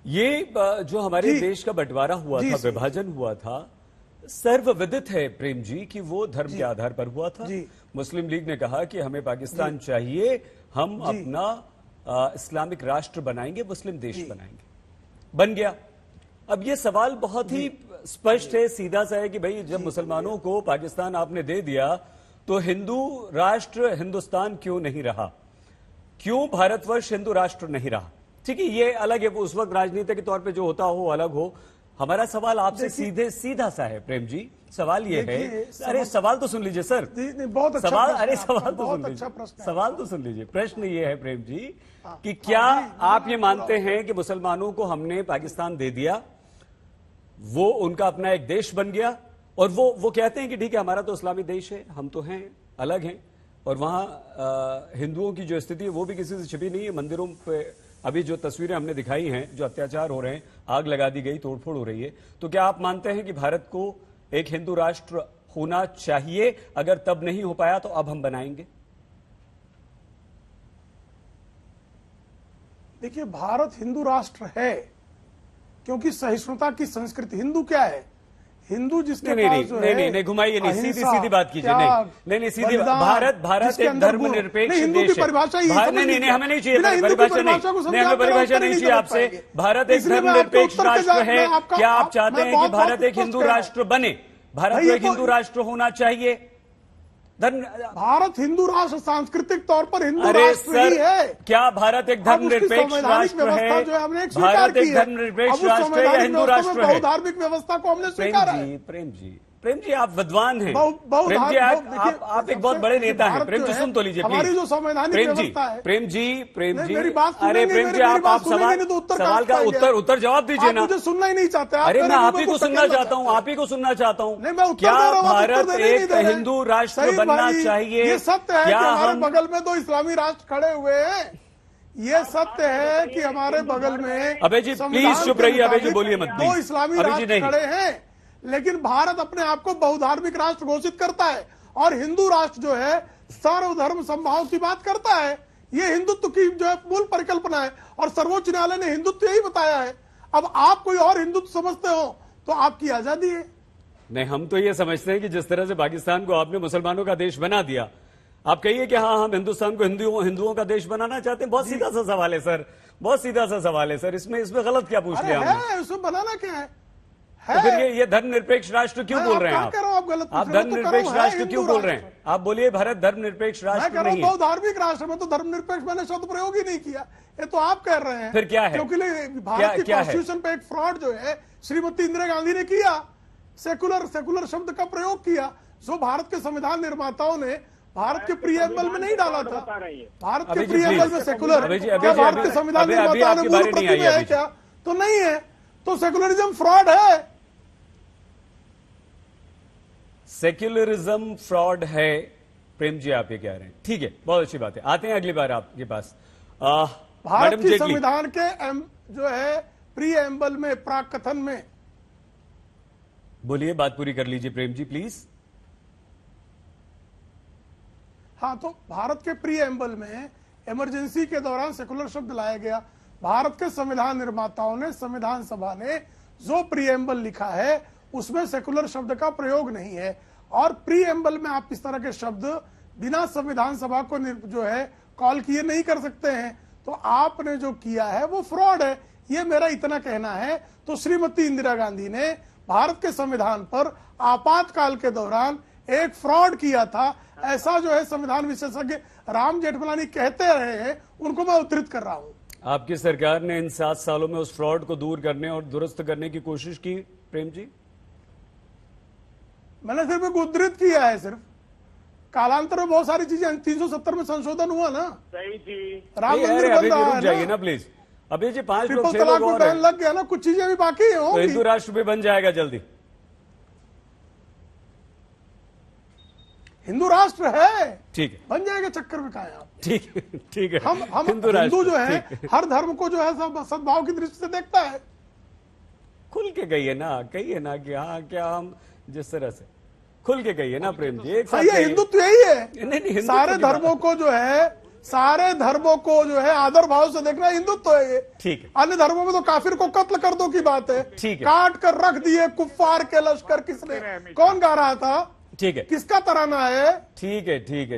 ये जो हमारे देश का बंटवारा हुआ था, विभाजन हुआ था, सर्वविदित है प्रेम जी कि वो धर्म के आधार पर हुआ था। मुस्लिम लीग ने कहा कि हमें पाकिस्तान चाहिए, हम अपना इस्लामिक राष्ट्र बनाएंगे, मुस्लिम देश बनाएंगे, बन गया। अब ये सवाल बहुत ही स्पष्ट है, सीधा सा है कि भाई जब मुसलमानों को पाकिस्तान आपने दे दिया तो हिंदू राष्ट्र हिंदुस्तान क्यों नहीं रहा, क्यों भारतवर्ष हिंदू राष्ट्र नहीं रहा? ठीक है, ये अलग है, वो उस वक्त राजनीति के तौर पे जो होता हो अलग हो। हमारा सवाल आपसे सीधा सा है प्रेम जी, सवाल ये है, अरे सवाल तो सुन लीजिए सर, बहुत अच्छा सवाल, अरे सवाल तो सुन अच्छा लीजिए, सवाल तो सुन लीजिए। प्रश्न ये है प्रेम जी कि क्या आप ये मानते हैं कि मुसलमानों को हमने पाकिस्तान दे दिया, वो उनका अपना एक देश बन गया, और वो कहते हैं कि ठीक है हमारा तो इस्लामी देश है, हम तो हैं, अलग हैं, और वहां हिंदुओं की जो स्थिति है वो भी किसी से छिपी नहीं है। मंदिरों पे अभी जो तस्वीरें हमने दिखाई हैं, जो अत्याचार हो रहे हैं, आग लगा दी गई, तोड़फोड़ हो रही है, तो क्या आप मानते हैं कि भारत को एक हिंदू राष्ट्र होना चाहिए? अगर तब नहीं हो पाया तो अब हम बनाएंगे? देखिए, भारत हिंदू राष्ट्र है क्योंकि सहिष्णुता की संस्कृति। हिंदू क्या है? हिंदू जिसके पास जो है, नहीं घुमाइए नहीं, सीधी बात कीजिए। नहीं सीधी, भारत एक धर्मनिरपेक्ष देश है। नहीं हमें नहीं चाहिए परिभाषा, नहीं हमें परिभाषा नहीं चाहिए आपसे। भारत एक धर्मनिरपेक्ष राष्ट्र है, क्या आप चाहते हैं कि भारत एक हिंदू राष्ट्र बने? भारत को एक हिंदू राष्ट्र होना चाहिए। भारत हिंदू राष्ट्र सांस्कृतिक तौर पर हिंदू राष्ट्र ही है। क्या भारत एक धर्मनिरपेक्ष राष्ट्र है? भारत एक धर्मनिरपेक्ष राष्ट्र है या हिंदू राष्ट्र है? धार्मिक व्यवस्था को हमने स्वीकारा है। प्रेम जी आप विद्वान हैं, प्रेम जी आप एक बहुत बड़े नेता हैं। प्रेम जी सुन तो लीजिए हमारी जो संवैधानिक व्यवस्था है। प्रेम जी मेरी बात, अरे प्रेम जी आप सवाल का उत्तर जवाब दीजिए ना। मुझे सुनना ही नहीं चाहते। अरे मैं आप ही को सुनना चाहता हूँ, आप ही को सुनना चाहता हूँ। क्या भारत एक हिंदू राष्ट्र बनना चाहिए? ये सत्य है कि हमारे बगल में 2 इस्लामी राष्ट्र खड़े हुए हैं। ये सत्य है कि हमारे बगल में, अबे जी प्लीज चुप रहिए, अबे जी बोलिए मत, 2 इस्लामी राष्ट्र खड़े हैं, लेकिन भारत अपने आप को बहुधार्मिक राष्ट्र घोषित करता है और हिंदू राष्ट्र जो है सर्वधर्म समभाव की बात करता है। ये हिंदुत्व की जो है मूल परिकल्पना है और सर्वोच्च न्यायालय ने हिंदुत्व यही बताया है। अब आप कोई और हिंदुत्व समझते हो तो आपकी आजादी है। नहीं, हम तो ये समझते हैं कि जिस तरह से पाकिस्तान को आपने मुसलमानों का देश बना दिया, आप कहिए कि हाँ हम हिंदुस्तान को हिंदुओं का देश बनाना चाहते हैं। बहुत सीधा सा सवाल है सर, बहुत सीधा सा सवाल है सर। इसमें गलत क्या पूछ लिया हमने? इसमें बनाना क्या है? तो फिर ये धर्मनिरपेक्ष राष्ट्र क्यों बोल रहे हैं आप धर्मनिरपेक्ष राष्ट्र क्यों बोल रहे हैं? आप बोलिए भारत धर्मनिरपेक्ष राष्ट्र नहीं है। धार्मिक राष्ट्र में तो धर्मनिरपेक्ष मैंने शब्द प्रयोग ही नहीं किया, ये तो आप कह रहे हैं। फिर क्या है? क्योंकि भारत की कॉन्स्टिट्यूशन पे एक फ्रॉड जो है श्रीमती इंदिरा गांधी ने किया, सेकुलर शब्द का प्रयोग किया, जो भारत के संविधान निर्माताओं ने भारत के प्रीएम्बल में नहीं डाला था। भारत के प्रीएम्बल में सेकुलर, भारत के संविधान निर्माताओं ने मूल प्रति में है क्या? तो नहीं है, तो सेकुलरिज्म फ्रॉड है। सेक्युलरिज्म फ्रॉड है, प्रेम जी आप ये कह रहे हैं। ठीक है, बहुत अच्छी बात है। आते हैं अगली बार आपके पास। भारत के संविधान के जो है प्रीएम्बल में, प्राक कथन में, बोलिए, बात पूरी कर लीजिए प्रेम जी प्लीज। हाँ, तो भारत के प्रीएम्बल में इमरजेंसी के दौरान सेकुलर शब्द लाया गया। भारत के संविधान निर्माताओं ने, संविधान सभा ने जो प्रीएम्बल लिखा है उसमें सेकुलर शब्द का प्रयोग नहीं है। और प्रीएम्बल में आप इस तरह के शब्द बिना संविधान सभा को जो है कॉल किए नहीं कर सकते हैं। तो आपने जो किया है वो फ्रॉड है, ये मेरा इतना कहना है। तो श्रीमती इंदिरा गांधी ने भारत के संविधान पर आपातकाल के दौरान एक फ्रॉड किया था, ऐसा जो है संविधान विशेषज्ञ राम जेठमलानी कहते रहे हैं, उनको मैं उद्धृत कर रहा हूं। आपकी सरकार ने इन 7 सालों में उस फ्रॉड को दूर करने और दुरुस्त करने की कोशिश की प्रेम जी? मैंने सिर्फ एक उद्धृत किया है। सिर्फ कालांतर में बहुत सारी चीजें, 370 में संशोधन हुआ ना। सही थी। राम मंदिर बन रहा है जाइए ना प्लीज। अभी जी 5 लोग, 6 लोग और लग गया ना, कुछ चीजें भी बाकी है। तो हिंदू राष्ट्र भी बन जाएगा जल्दी। हिंदू राष्ट्र है, ठीक है, बन जाएगा। चक्कर में कहा है आप? ठीक है। हम हिंदू जो है हर धर्म को जो है सद्भाव की दृष्टि से देखता है। खुल के कहिए ना कि हाँ, क्या हम जिस तरह से खुल के कहिए ना प्रेम जी, एक साथ ये हिंदुत्व यही है। नहीं, सारे धर्मों को जो है सारे धर्मों को जो है आदर भाव से देखना हिंदुत्व है ये। ठीक है। अन्य धर्मों में तो काफिर को कत्ल कर दो की बात है। ठीक है। काट कर रख दिए कुफ्फार के लश्कर, किसने, कौन गा रहा था, ठीक है, किसका तराना है? ठीक है, ठीक है।